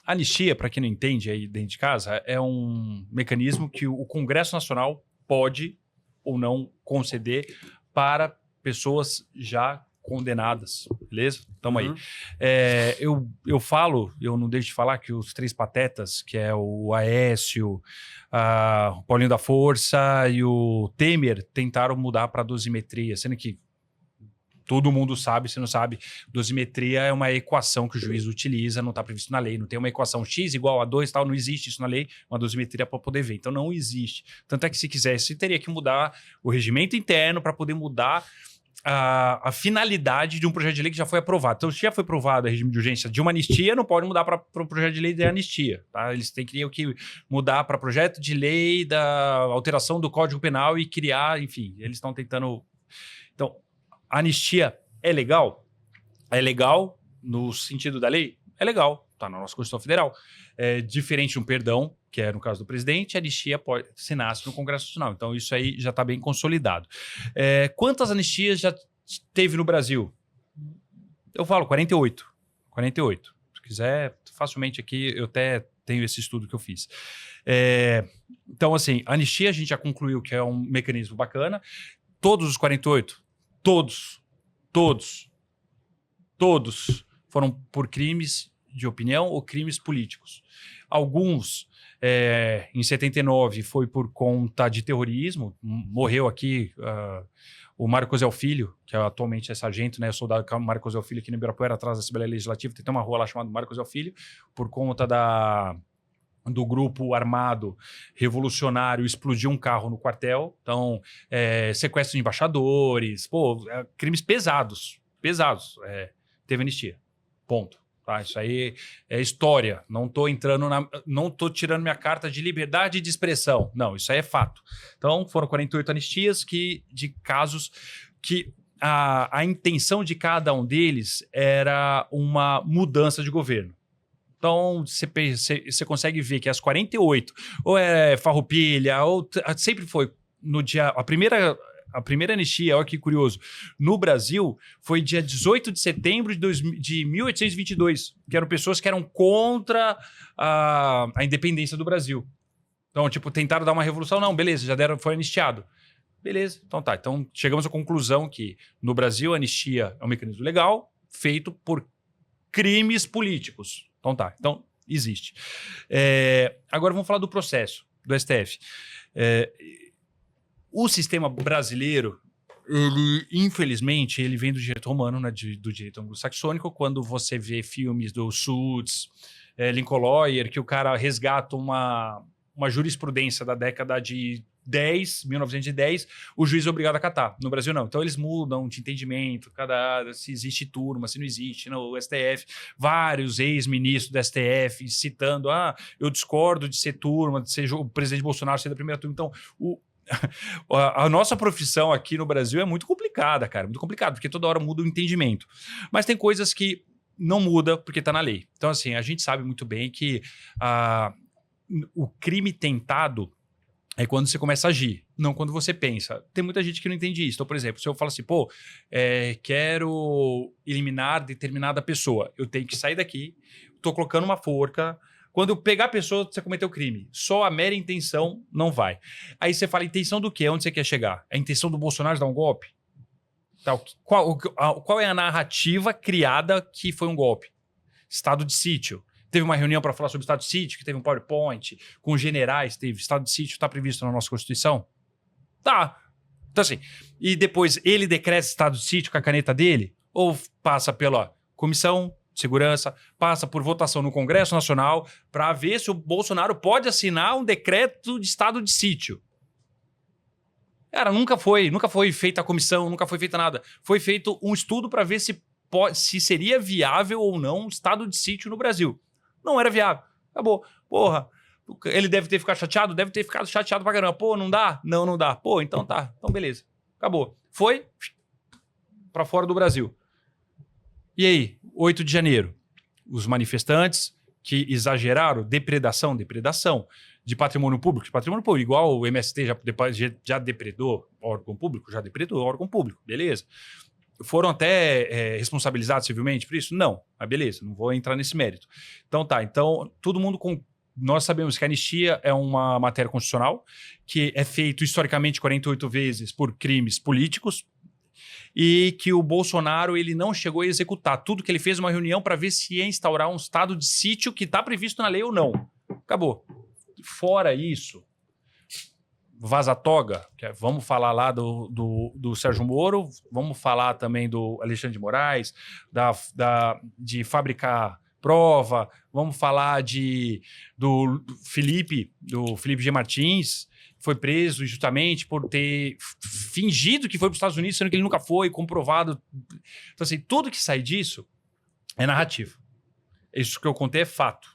A anistia, para quem não entende aí dentro de casa, é um mecanismo que o Congresso Nacional pode ou não conceder para pessoas já condenadas, beleza? Tamo aí. Eu não deixo de falar que os três patetas, que é o Aécio, o Paulinho da Força e o Temer, tentaram mudar para dosimetria, sendo que todo mundo sabe, se não sabe, dosimetria é uma equação que o juiz utiliza, não está previsto na lei, não tem uma equação x igual a 2 tal, não existe isso na lei, uma dosimetria para poder ver, então não existe. Tanto é que se quisesse, teria que mudar o regimento interno para poder mudar a finalidade de um projeto de lei que já foi aprovado. Então, se já foi aprovado o regime de urgência de uma anistia, não pode mudar para um projeto de lei de anistia. Tá? Eles teriam que mudar para projeto de lei da alteração do Código Penal e criar, enfim, eles estão tentando... Então, a anistia é legal? É legal no sentido da lei? É legal, está na nossa Constituição Federal. É diferente de um perdão, que é no caso do presidente, a anistia se nasce no Congresso Nacional. Então isso aí já está bem consolidado. Quantas anistias já teve no Brasil? Eu falo 48. 48. Se quiser, facilmente aqui, eu até tenho esse estudo que eu fiz. Então, assim, a anistia a gente já concluiu que é um mecanismo bacana. Todos os 48, todos foram por crimes de opinião ou crimes políticos. Alguns, em 79, foi por conta de terrorismo. Morreu aqui o Mário Cosel Filho, que atualmente é sargento, né? O soldado Mário Cosel Filho aqui no Ibirapuera, atrás da Assembleia Legislativa. Tem uma rua lá chamada Mário Cosel Filho, por conta do grupo armado revolucionário explodiu um carro no quartel. Então, sequestro de embaixadores, crimes pesados. Teve anistia. Ponto. Tá? Isso aí é história. Não tô tirando minha carta de liberdade de expressão. Não, isso aí é fato. Então, foram 48 anistias de casos que a intenção de cada um deles era uma mudança de governo. Então, você consegue ver que as 48, ou é farroupilha, ou sempre foi no dia... A primeira anistia, olha que curioso, no Brasil foi dia 18 de setembro de 1822, que eram pessoas que eram contra a independência do Brasil. Então, tipo, tentaram dar uma revolução, não, beleza, foi anistiado. Beleza, então tá. Então, chegamos à conclusão que no Brasil a anistia é um mecanismo legal, feito por crimes políticos. Então tá, então existe. Agora vamos falar do processo do STF. O sistema brasileiro, infelizmente, ele vem do direito romano, né, do direito anglo-saxônico. Quando você vê filmes do Suits, Lincoln Lawyer, que o cara resgata uma jurisprudência da década de 1910, o juiz é obrigado a acatar. No Brasil, não. Então, eles mudam de entendimento, se existe turma, se não existe. No STF, vários ex-ministros do STF citando, eu discordo de ser turma, de ser o presidente Bolsonaro ser da primeira turma. Então, a nossa profissão aqui no Brasil é muito complicada, cara. Muito complicado, porque toda hora muda o entendimento. Mas tem coisas que não muda porque está na lei. Então, assim, a gente sabe muito bem que o crime tentado é quando você começa a agir, não quando você pensa. Tem muita gente que não entende isso. Então, por exemplo, se eu falo assim, quero eliminar determinada pessoa, eu tenho que sair daqui, estou colocando uma forca. Quando eu pegar a pessoa, você cometeu o crime. Só a mera intenção não vai. Aí você fala, intenção do quê? Onde você quer chegar? É a intenção do Bolsonaro de dar um golpe? Qual é a narrativa criada que foi um golpe? Estado de sítio. Teve uma reunião para falar sobre estado de sítio, que teve um PowerPoint com generais, teve estado de sítio, está previsto na nossa Constituição? Tá. Então assim, e depois ele decreta estado de sítio com a caneta dele? Ou passa pela comissão de segurança, passa por votação no Congresso Nacional para ver se o Bolsonaro pode assinar um decreto de estado de sítio? Cara, nunca foi feita a comissão, nunca foi feita nada. Foi feito um estudo para ver se seria viável ou não um estado de sítio no Brasil. Não era viável. Acabou. Porra, ele deve ter ficado chateado? Deve ter ficado chateado pra caramba. Pô, não dá? Não, não dá. Pô, então tá. Então beleza. Acabou. Foi pra fora do Brasil. E aí, 8 de janeiro, os manifestantes que exageraram, depredação de patrimônio público, igual o MST já depredou órgão público, beleza. foram até responsabilizados civilmente por isso? Não. Mas beleza, não vou entrar nesse mérito. Então tá, então todo mundo nós sabemos que a anistia é uma matéria constitucional que é feito historicamente 48 vezes por crimes políticos e que o Bolsonaro ele não chegou a executar. Tudo que ele fez uma reunião para ver se ia instaurar um estado de sítio que está previsto na lei ou não. Acabou. Fora isso, vaza-toga, vamos falar lá do Sérgio Moro, vamos falar também do Alexandre de Moraes, de fabricar prova, vamos falar do Felipe G. Martins, que foi preso justamente por ter fingido que foi para os Estados Unidos, sendo que ele nunca foi, comprovado. Então, assim, tudo que sai disso é narrativa. Isso que eu contei é fato.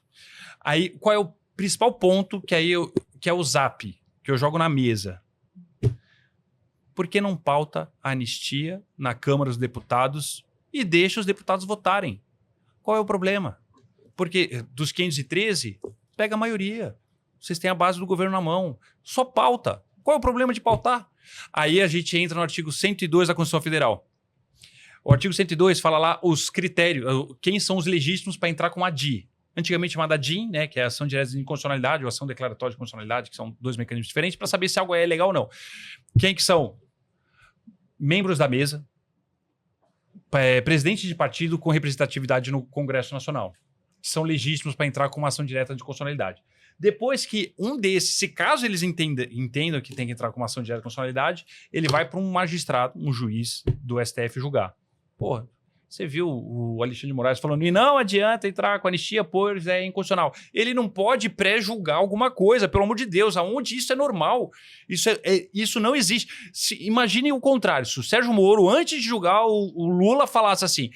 Aí, qual é o principal ponto que é o Zap, que eu jogo na mesa? Por que não pauta a anistia na Câmara dos Deputados e deixa os deputados votarem? Qual é o problema? Porque dos 513, pega a maioria. Vocês têm a base do governo na mão. Só pauta. Qual é o problema de pautar? Aí a gente entra no artigo 102 da Constituição Federal. O artigo 102 fala lá os critérios, quem são os legítimos para entrar com a DI. Antigamente chamada DIN, né, que é a ação direta de inconstitucionalidade ou ação declaratória de constitucionalidade, que são dois mecanismos diferentes, para saber se algo é legal ou não. Quem que são? Membros da mesa, presidente de partido com representatividade no Congresso Nacional, que são legítimos para entrar com uma ação direta de constitucionalidade. Depois que um desses, se caso eles entendam que tem que entrar com uma ação direta de constitucionalidade, ele vai para um magistrado, um juiz do STF julgar. Porra, você viu o Alexandre de Moraes falando, e não adianta entrar com anistia, pois é inconstitucional. Ele não pode pré-julgar alguma coisa, pelo amor de Deus, aonde isso é normal? Isso não existe. Imagine o contrário, se o Sérgio Moro, antes de julgar o Lula, falasse assim,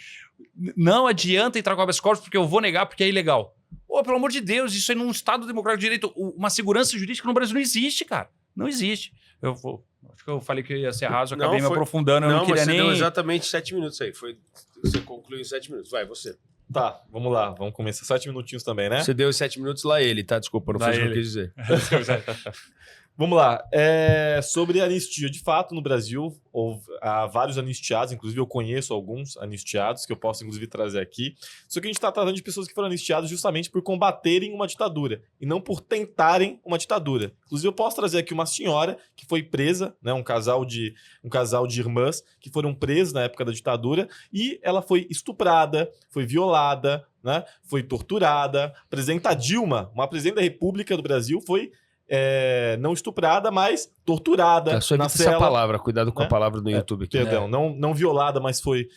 não adianta entrar com habeas corpus porque eu vou negar porque é ilegal. Pô, pelo amor de Deus, isso é num Estado democrático de direito. Uma segurança jurídica no Brasil não existe, cara. Não existe. Acho que eu falei que ia ser raso, acabei me aprofundando. Eu não queria mas você nem... deu exatamente 7 minutos aí. Você concluiu em 7 minutos. Vai, você. Tá, vamos lá. Vamos começar 7 minutinhos também, né? Você deu 7 minutos lá ele, tá? Desculpa, não foi isso que eu quis dizer. Vamos lá. Sobre anistia, de fato, no Brasil, há vários anistiados, inclusive eu conheço alguns anistiados, que eu posso, inclusive, trazer aqui. Só que a gente está tratando de pessoas que foram anistiadas justamente por combaterem uma ditadura, e não por tentarem uma ditadura. Inclusive, eu posso trazer aqui uma senhora que foi presa, né, um casal de irmãs que foram presas na época da ditadura, e ela foi estuprada, foi violada, né, foi torturada. A presidenta Dilma, uma presidente da República do Brasil, foi... não estuprada, mas torturada. Só evita essa palavra, cuidado com a palavra do YouTube aqui. Perdão, não violada, mas foi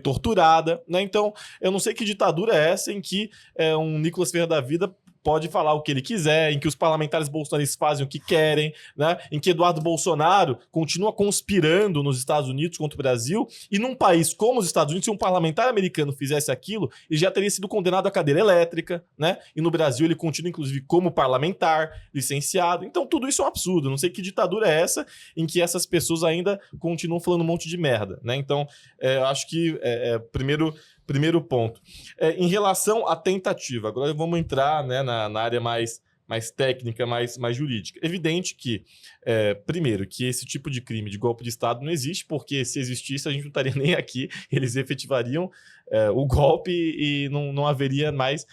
torturada. Né? Então, eu não sei que ditadura é essa em que um Nicolas Ferreira da Vida pode falar o que ele quiser, em que os parlamentares bolsonaristas fazem o que querem, né? Em que Eduardo Bolsonaro continua conspirando nos Estados Unidos contra o Brasil, e num país como os Estados Unidos, se um parlamentar americano fizesse aquilo, ele já teria sido condenado à cadeira elétrica, né? E no Brasil ele continua, inclusive, como parlamentar, licenciado. Então tudo isso é um absurdo. Não sei que ditadura é essa em que essas pessoas ainda continuam falando um monte de merda, né? Então, eu acho que primeiro ponto. Em relação à tentativa, agora vamos entrar, né, na área mais técnica, mais jurídica. Evidente que, primeiro, que esse tipo de crime de golpe de Estado não existe, porque se existisse a gente não estaria nem aqui, eles efetivariam o golpe e não haveria mais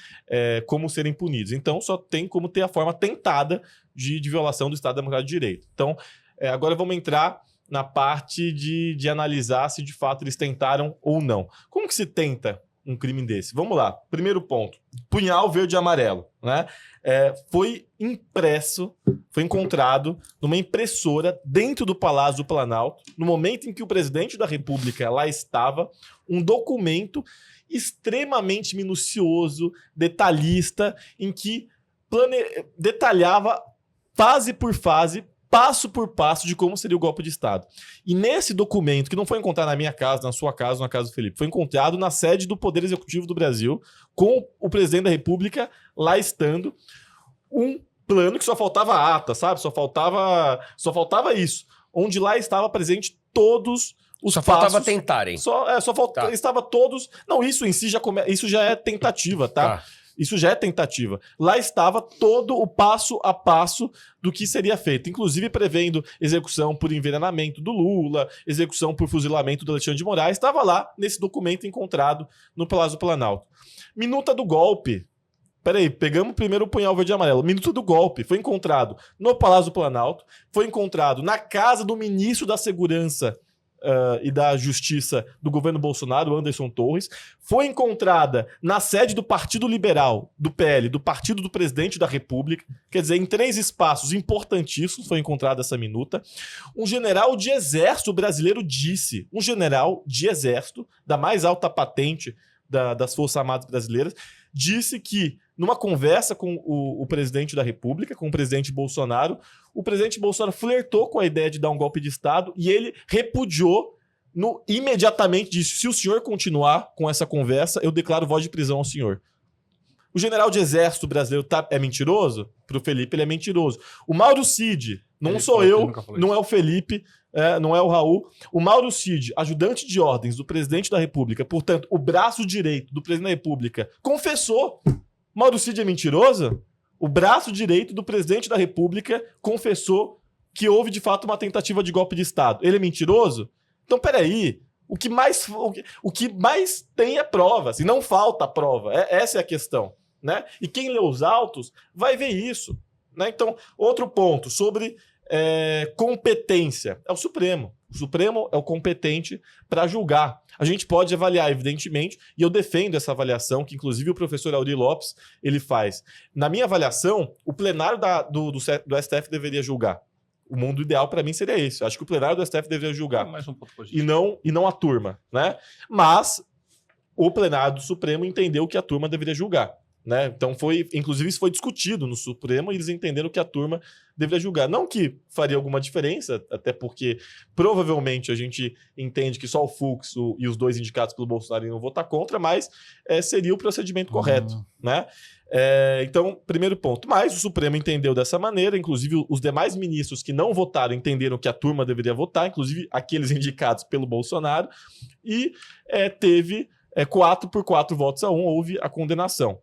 como serem punidos. Então, só tem como ter a forma tentada de violação do Estado Democrático de Direito. Então, agora vamos entrar na parte de analisar se de fato eles tentaram ou não. Como que se tenta um crime desse? Vamos lá. Primeiro ponto. Punhal verde e amarelo, né? Foi encontrado numa impressora dentro do Palácio do Planalto, no momento em que o presidente da República lá estava, um documento extremamente minucioso, detalhista, em que detalhava fase por fase, passo por passo de como seria o golpe de Estado. E nesse documento, que não foi encontrado na minha casa, na sua casa, na casa do Felipe, foi encontrado na sede do Poder Executivo do Brasil, com o presidente da República lá estando, um plano que só faltava ata, sabe? Só faltava isso. Onde lá estava presente todos os só passos. Faltava tentarem. Estava todos... Não, isso em si isso já é tentativa, tá? Isso já é tentativa. Lá estava todo o passo a passo do que seria feito, inclusive prevendo execução por envenenamento do Lula, execução por fuzilamento do Alexandre de Moraes, estava lá nesse documento encontrado no Palácio do Planalto. Minuta do golpe. Peraí, pegamos primeiro o punhal verde e amarelo. Minuto do golpe foi encontrado no Palácio do Planalto, foi encontrado na casa do ministro da Segurança e da Justiça do governo Bolsonaro, Anderson Torres, foi encontrada na sede do Partido Liberal, do PL, do Partido do Presidente da República, quer dizer, em 3 espaços importantíssimos foi encontrada essa minuta. Um general de exército brasileiro disse, um general de exército, da mais alta patente das Forças Armadas brasileiras, disse que, numa conversa com o presidente da República, com o presidente Bolsonaro, o presidente Bolsonaro flertou com a ideia de dar um golpe de Estado e ele repudiou, imediatamente disse, se o senhor continuar com essa conversa, eu declaro voz de prisão ao senhor. O general de exército brasileiro é mentiroso? Pro Felipe ele é mentiroso. O Mauro Cid, não sou eu, não é o Felipe, não é o Raul. O Mauro Cid, ajudante de ordens do presidente da República, portanto, o braço direito do presidente da República, confessou. Mauro Cid é mentiroso? O braço direito do presidente da República confessou que houve, de fato, uma tentativa de golpe de Estado. Ele é mentiroso? Então, peraí. O que mais tem é provas, e não falta prova. Essa é a questão. Né? E quem lê os autos vai ver isso. Né? Então, outro ponto sobre competência. É o Supremo. O Supremo é o competente para julgar. A gente pode avaliar, evidentemente, e eu defendo essa avaliação, que inclusive o professor Auri Lopes ele faz. Na minha avaliação, o plenário do STF deveria julgar. O mundo ideal para mim seria esse. Eu acho que o plenário do STF deveria julgar. Mais um ponto e não a turma. Né? Mas o plenário do Supremo entendeu que a turma deveria julgar. Né? Então, inclusive, isso foi discutido no Supremo e eles entenderam que a turma deveria julgar. Não que faria alguma diferença, até porque provavelmente a gente entende que só o Fux e os 2 indicados pelo Bolsonaro iam votar contra, mas seria o procedimento correto. Né? Então, primeiro ponto. Mas o Supremo entendeu dessa maneira, inclusive os demais ministros que não votaram entenderam que a turma deveria votar, inclusive aqueles indicados pelo Bolsonaro, e teve 4-4 votos a 1, houve a condenação.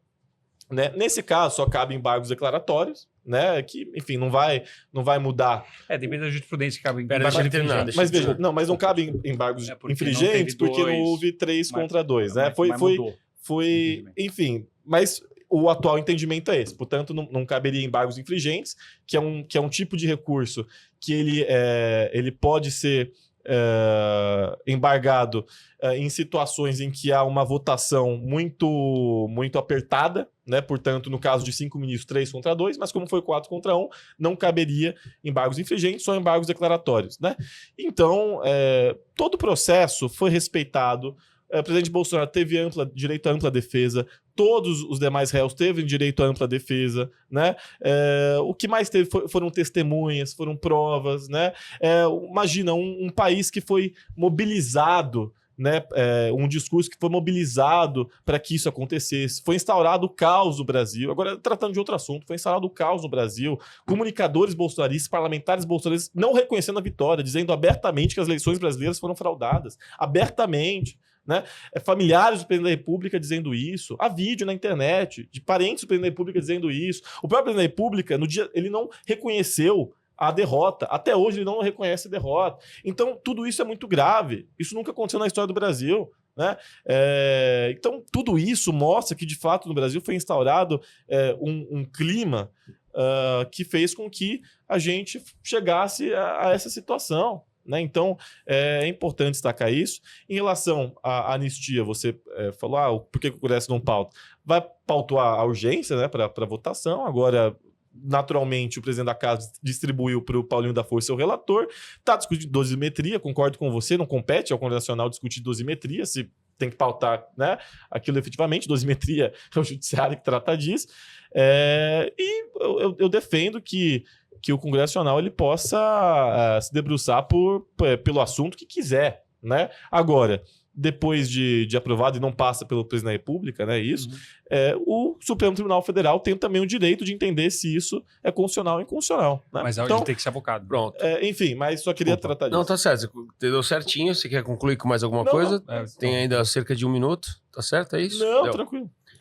Né? Nesse caso, só cabe embargos declaratórios, né? Que, enfim, não vai mudar. Depende da jurisprudência que cabe embargos infringentes. Mas veja, mas não cabe embargos infringentes porque não houve 3 contra 2, né? Foi, enfim, mas o atual entendimento é esse. Portanto, não caberia embargos infringentes, que é um tipo de recurso que ele pode ser embargado em situações em que há uma votação muito, muito apertada, né? Portanto, no caso de 5 ministros, 3 contra 2, mas como foi 4 contra 1, não caberia embargos infringentes, só embargos declaratórios. Né? Então, todo o processo foi respeitado. O presidente Bolsonaro teve direito à ampla defesa, todos os demais réus teve direito à ampla defesa, né? O que mais teve foram testemunhas, foram provas, né? Imagina, um país que foi mobilizado, né? Um discurso que foi mobilizado para que isso acontecesse. Foi instaurado o caos no Brasil. Agora, tratando de outro assunto, foi instaurado o caos no Brasil. Comunicadores bolsonaristas, parlamentares bolsonaristas não reconhecendo a vitória, dizendo abertamente que as eleições brasileiras foram fraudadas. Abertamente. Né? Familiares do presidente da República dizendo isso, há vídeo na internet de parentes do presidente da República dizendo isso. O próprio presidente da República, no dia, ele não reconheceu a derrota. Até hoje ele não reconhece a derrota. Então, tudo isso é muito grave. Isso nunca aconteceu na história do Brasil. Né? Então, tudo isso mostra que, de fato, no Brasil foi instaurado um clima que fez com que a gente chegasse a essa situação. Né? Então, é importante destacar isso. Em relação à anistia, você falou, por que o Congresso não pauta? Vai pautar a urgência, né, para votação. Agora, naturalmente, o presidente da Casa distribuiu para o Paulinho da Força, seu relator. Está discutindo dosimetria, concordo com você, não compete ao Congresso Nacional discutir dosimetria, se tem que pautar, né, aquilo efetivamente. Dosimetria é o judiciário que trata disso. E eu defendo que o Congresso Nacional ele possa se debruçar pelo assunto que quiser, né? Agora, depois de aprovado e não passa pelo presidente da República, né? Isso, o Supremo Tribunal Federal tem também o direito de entender se isso é constitucional ou inconstitucional. Né? Mas então, tem que ser avocado. Pronto. Enfim, mas só queria tratar disso. Não, tá certo. Você deu certinho. Você quer concluir com mais alguma coisa? Tem ainda cerca de 1 minuto. Tá certo? É isso? Não, tranquilo.